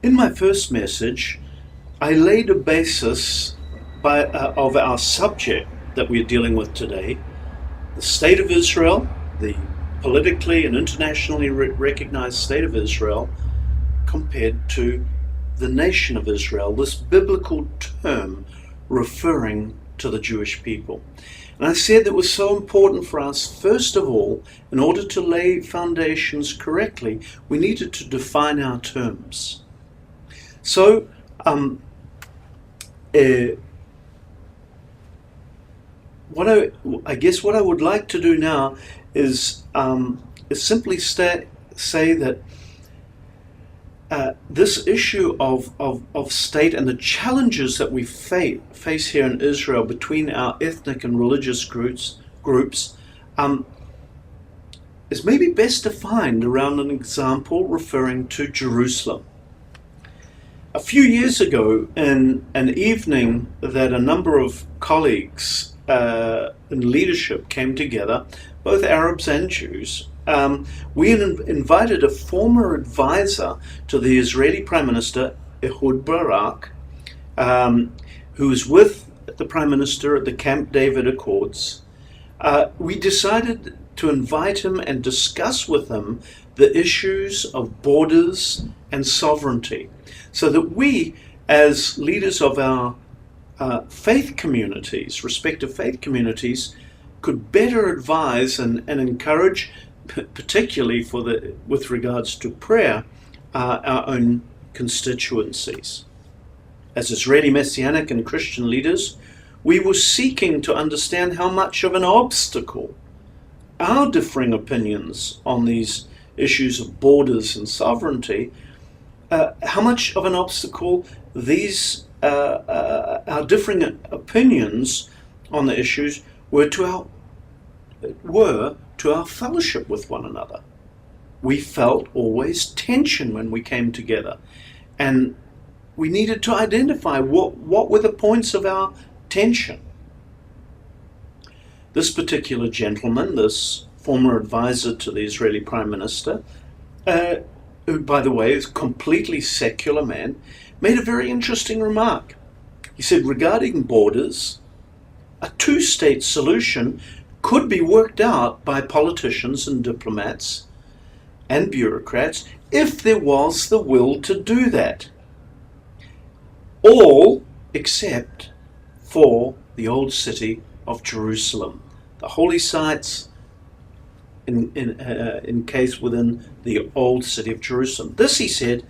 In my first message, I laid a basis of our subject that we're dealing with today, the state of Israel, the politically and internationally recognized state of Israel, compared to the nation of Israel, this biblical term referring to the Jewish people. And I said that it was so important for us, first of all, in order to lay foundations correctly, we needed to define our terms. So, what I would like to do now is simply say that this issue of state and the challenges that we face here in Israel between our ethnic and religious groups is maybe best defined around an example referring to Jerusalem. A few years ago, in an evening that a number of colleagues in leadership came together, both Arabs and Jews, we invited a former advisor to the Israeli Prime Minister, Ehud Barak, who was with the Prime Minister at the Camp David Accords. We decided to invite him and discuss with him the issues of borders and sovereignty, so that we, as leaders of our faith communities, respective faith communities, could better advise and encourage, particularly with regards to prayer, our own constituencies. As Israeli Messianic and Christian leaders, we were seeking to understand how much of an obstacle our differing opinions on these issues of borders and sovereignty, how much of an obstacle these our differing opinions on the issues were to our fellowship with one another. We felt always tension when we came together, and we needed to identify what were the points of our tension. This particular gentleman, this former advisor to the Israeli Prime Minister, who, by the way, is a completely secular man, made a very interesting remark. He said, regarding borders, a two-state solution could be worked out by politicians and diplomats and bureaucrats if there was the will to do that. All except for the old city of Jerusalem, the holy sites encased within the old city of Jerusalem. This, he said,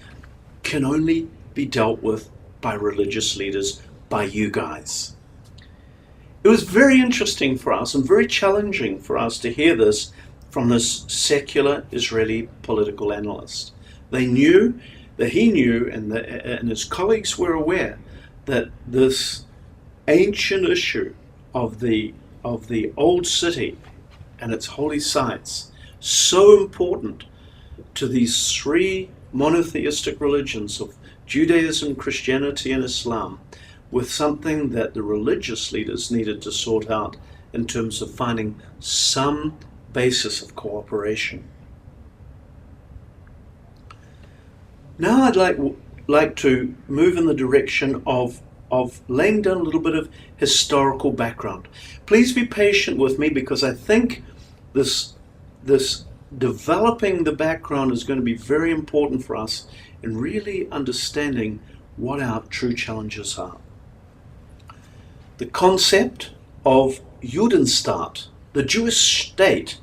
can only be dealt with by religious leaders, by you guys. It was very interesting for us and very challenging for us to hear this from this secular Israeli political analyst. He knew, and his colleagues were aware that this ancient issue of the old city and its holy sites, so important to these three monotheistic religions of Judaism, Christianity, and Islam, with something that the religious leaders needed to sort out in terms of finding some basis of cooperation. Now I'd like to move in the direction of laying down a little bit of historical background. Please be patient with me, because I think this developing the background is going to be very important for us in really understanding what our true challenges are. The concept of Judenstaat, the Jewish state,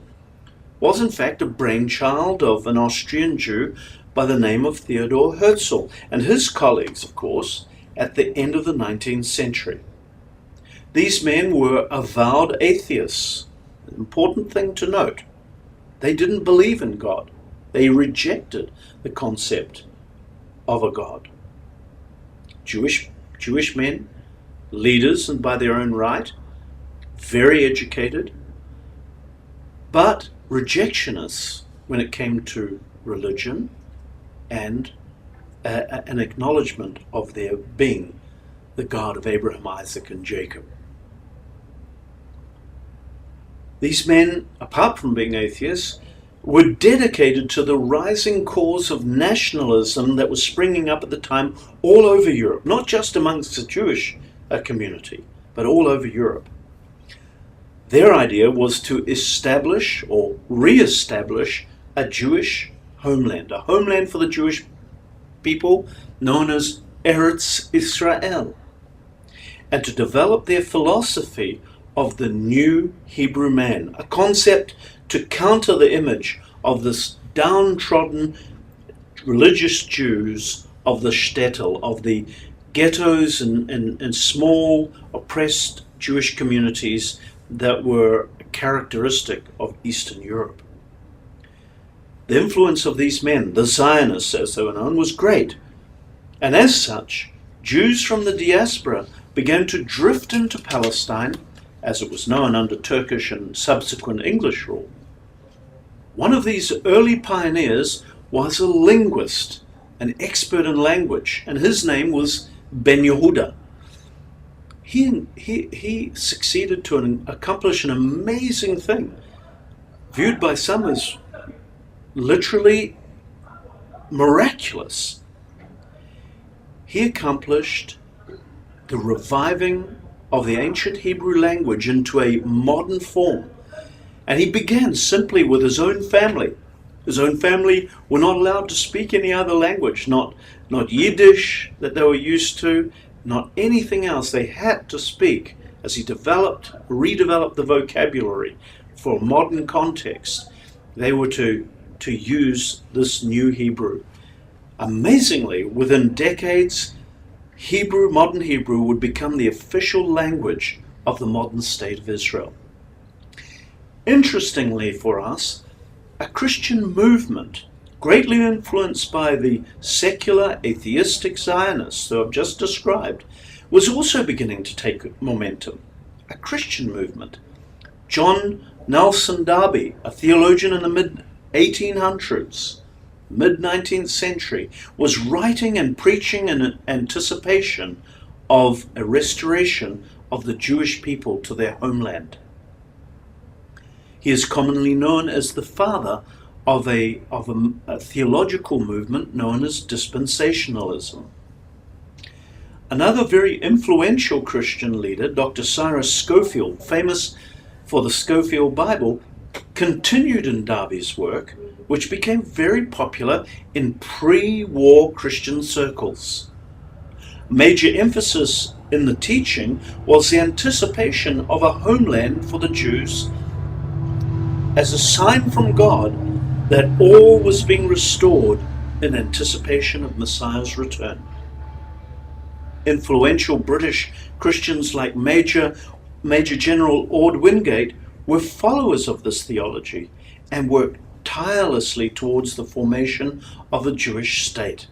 was in fact a brainchild of an Austrian Jew by the name of Theodor Herzl and his colleagues, of course, at the end of the 19th century. These men were avowed atheists. An important thing to note. They didn't believe in God. They rejected the concept of a God. Jewish men, leaders, and by their own right, very educated, but rejectionists when it came to religion and an acknowledgement of their being the God of Abraham, Isaac, and Jacob. These men, apart from being atheists, were dedicated to the rising cause of nationalism that was springing up at the time all over Europe, not just amongst the Jewish community, but all over Europe. Their idea was to establish or re-establish a Jewish homeland, a homeland for the Jewish people known as Eretz Israel, and to develop their philosophy of the new Hebrew man, a concept to counter the image of this downtrodden religious Jews of the shtetl, of the ghettos and small oppressed Jewish communities that were characteristic of Eastern Europe. The influence of these men, the Zionists as they were known, was great, and as such, Jews from the diaspora began to drift into Palestine, as it was known under Turkish and subsequent English rule. One of these early pioneers was a linguist, an expert in language, and his name was Ben Yehuda. He succeeded to accomplish an amazing thing, viewed by some as literally miraculous. He accomplished the reviving of the ancient Hebrew language into a modern form. And he began simply with his own family. His own family were not allowed to speak any other language, not Yiddish that they were used to, not anything else. They had to speak as he redeveloped the vocabulary for a modern context. They were to use this new Hebrew. Amazingly, within decades, modern Hebrew would become the official language of the modern state of Israel. Interestingly for us, a Christian movement, greatly influenced by the secular atheistic Zionists who I've just described, was also beginning to take momentum. A Christian movement. John Nelson Darby, a theologian in the mid-1800s, mid-19th century, was writing and preaching in anticipation of a restoration of the Jewish people to their homeland. He is commonly known as the father of a theological movement known as dispensationalism. Another very influential Christian leader, Dr. Cyrus Scofield, famous for the Scofield Bible, continued in Darby's work, which became very popular in pre-war Christian circles. Major emphasis in the teaching was the anticipation of a homeland for the Jews as a sign from God that all was being restored in anticipation of Messiah's return. Influential British Christians like Major General Ord Wingate were followers of this theology and worked tirelessly towards the formation of a Jewish state.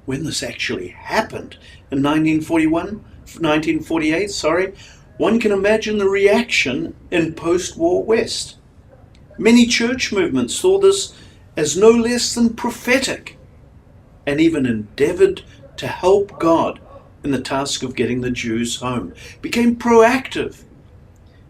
When this actually happened in 1948, one can imagine the reaction in post-war West. Many church movements saw this as no less than prophetic and even endeavored to help God in the task of getting the Jews home, became proactive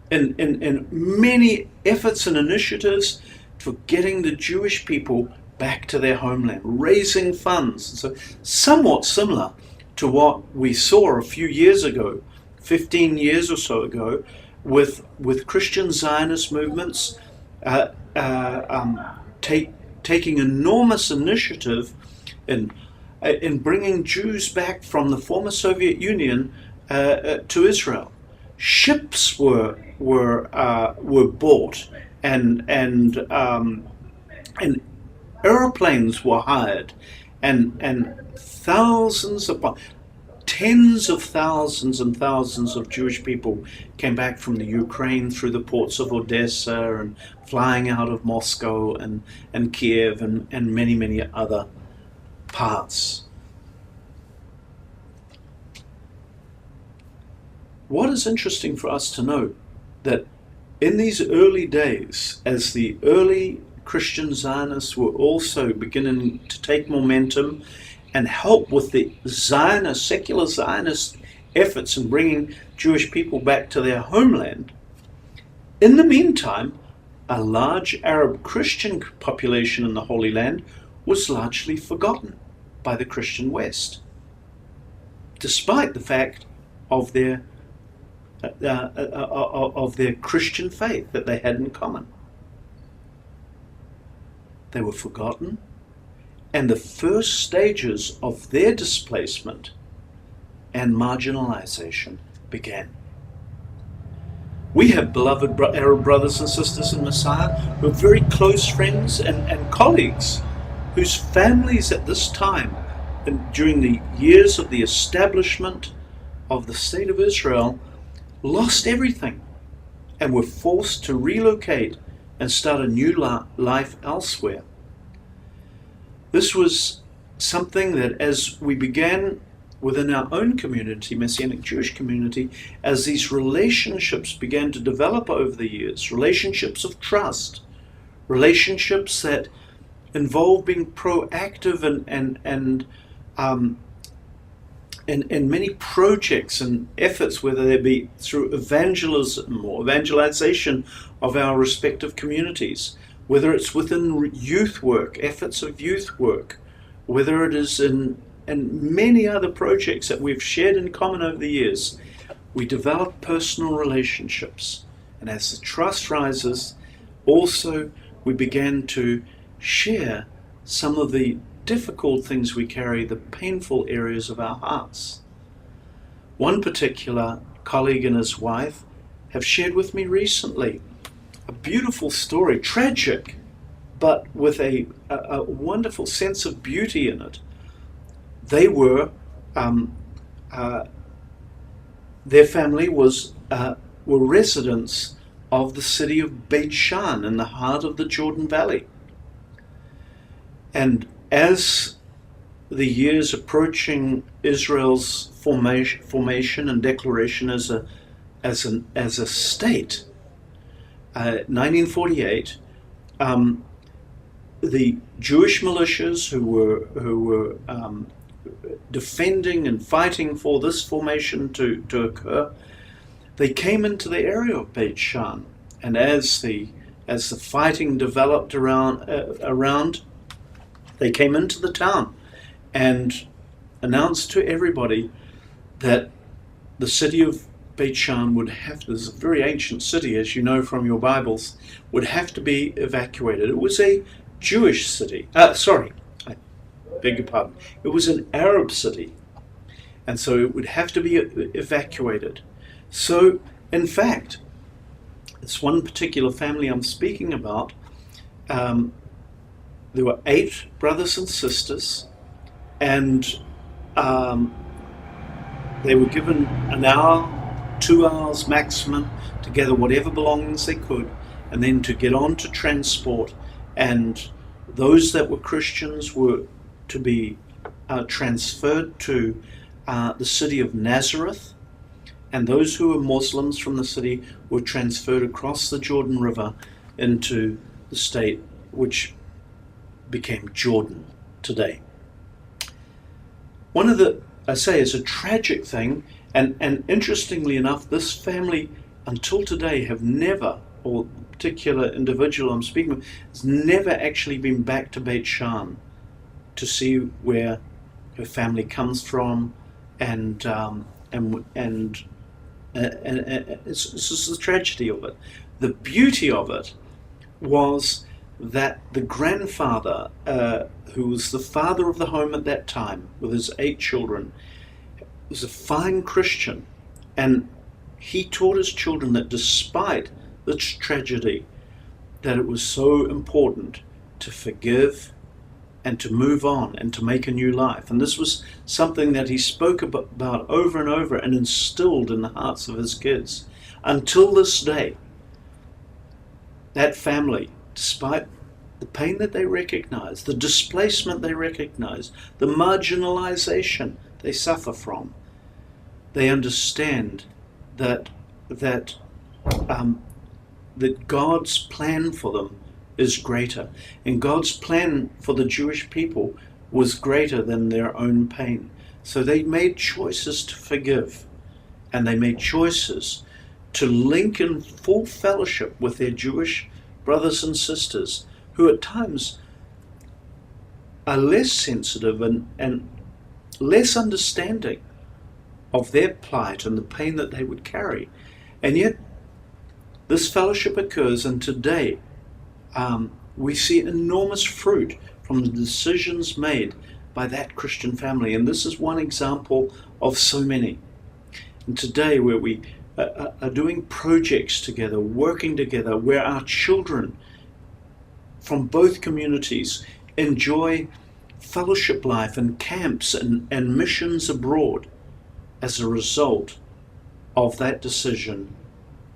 in many efforts and initiatives for getting the Jewish people back to their homeland, raising funds. So somewhat similar to what we saw a few years ago, 15 years or so ago, with Christian Zionist movements taking enormous initiative in bringing Jews back from the former Soviet Union to Israel. Ships were bought and airplanes were hired, and tens of thousands and thousands of Jewish people came back from the Ukraine through the ports of Odessa and flying out of Moscow and Kiev and many, many other parts. What is interesting for us to note that in these early days, as the early Christian Zionists were also beginning to take momentum and help with the secular Zionist efforts in bringing Jewish people back to their homeland, in the meantime, a large Arab Christian population in the Holy Land was largely forgotten by the Christian West, despite the fact of their Christian faith that they had in common. They were forgotten, and the first stages of their displacement and marginalization began. We have beloved Arab brothers and sisters in Messiah who are very close friends and colleagues whose families at this time, and during the years of the establishment of the State of Israel, lost everything and were forced to relocate and start a new life elsewhere. This was something that, as we began within our own community, Messianic Jewish community, as these relationships began to develop over the years, relationships of trust, relationships that involve being proactive and many projects and efforts, whether they be through evangelism or evangelization of our respective communities, whether it's within youth work, efforts of youth work, whether it is in many other projects that we've shared in common over the years, we develop personal relationships. And as the trust rises, also we began to share some of the difficult things we carry, the painful areas of our hearts. One particular colleague and his wife have shared with me recently a beautiful story, tragic, but with a wonderful sense of beauty in it. They were, their family were residents of the city of Beit Shan in the heart of the Jordan Valley. And as the years approaching Israel's formation and declaration as a state, 1948, the Jewish militias who were defending and fighting for this formation to occur, they came into the area of Beit Shan, and as the fighting developed around, they came into the town and announced to everybody that the city of Beit Shan would have, this is a very ancient city, as you know from your Bibles, would have to be evacuated. It was a Jewish city. I beg your pardon. It was an Arab city, and so it would have to be evacuated. So, in fact, this one particular family I'm speaking about, there were 8 brothers and sisters, and they were given an hour, 2 hours maximum to gather whatever belongings they could, and then to get on to transport. And those that were Christians were to be transferred to the city of Nazareth, and those who were Muslims from the city were transferred across the Jordan River into the state which became Jordan today. One of the, I say, is a tragic thing, and interestingly enough, this family until today have never, or the particular individual I'm speaking of, has never actually been back to Beit Shan to see where her family comes from, and it's just the tragedy of it. The beauty of it was that the grandfather, who was the father of the home at that time with his 8 children, was a fine Christian, and he taught his children that despite this tragedy, that it was so important to forgive and to move on and to make a new life. And this was something that he spoke about over and over and instilled in the hearts of his kids. Until this day, that family, despite the pain that they recognize, the displacement they recognize, the marginalization they suffer from, they understand that God's plan for them is greater, and God's plan for the Jewish people was greater than their own pain. So they made choices to forgive, and they made choices to link in full fellowship with their Jewish brothers and sisters who at times are less sensitive and less understanding of their plight and the pain that they would carry. And yet this fellowship occurs, and today we see enormous fruit from the decisions made by that Christian family. And this is one example of so many. And today where we are doing projects together, working together, where our children from both communities enjoy fellowship life and camps and missions abroad as a result of that decision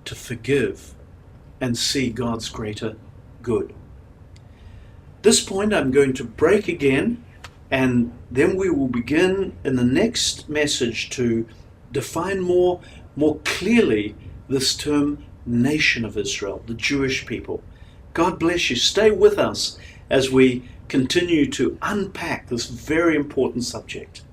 to forgive and see God's greater good. At this point, I'm going to break again, and then we will begin in the next message to define more clearly this term, nation of Israel, the Jewish people. God bless you. Stay with us as we continue to unpack this very important subject.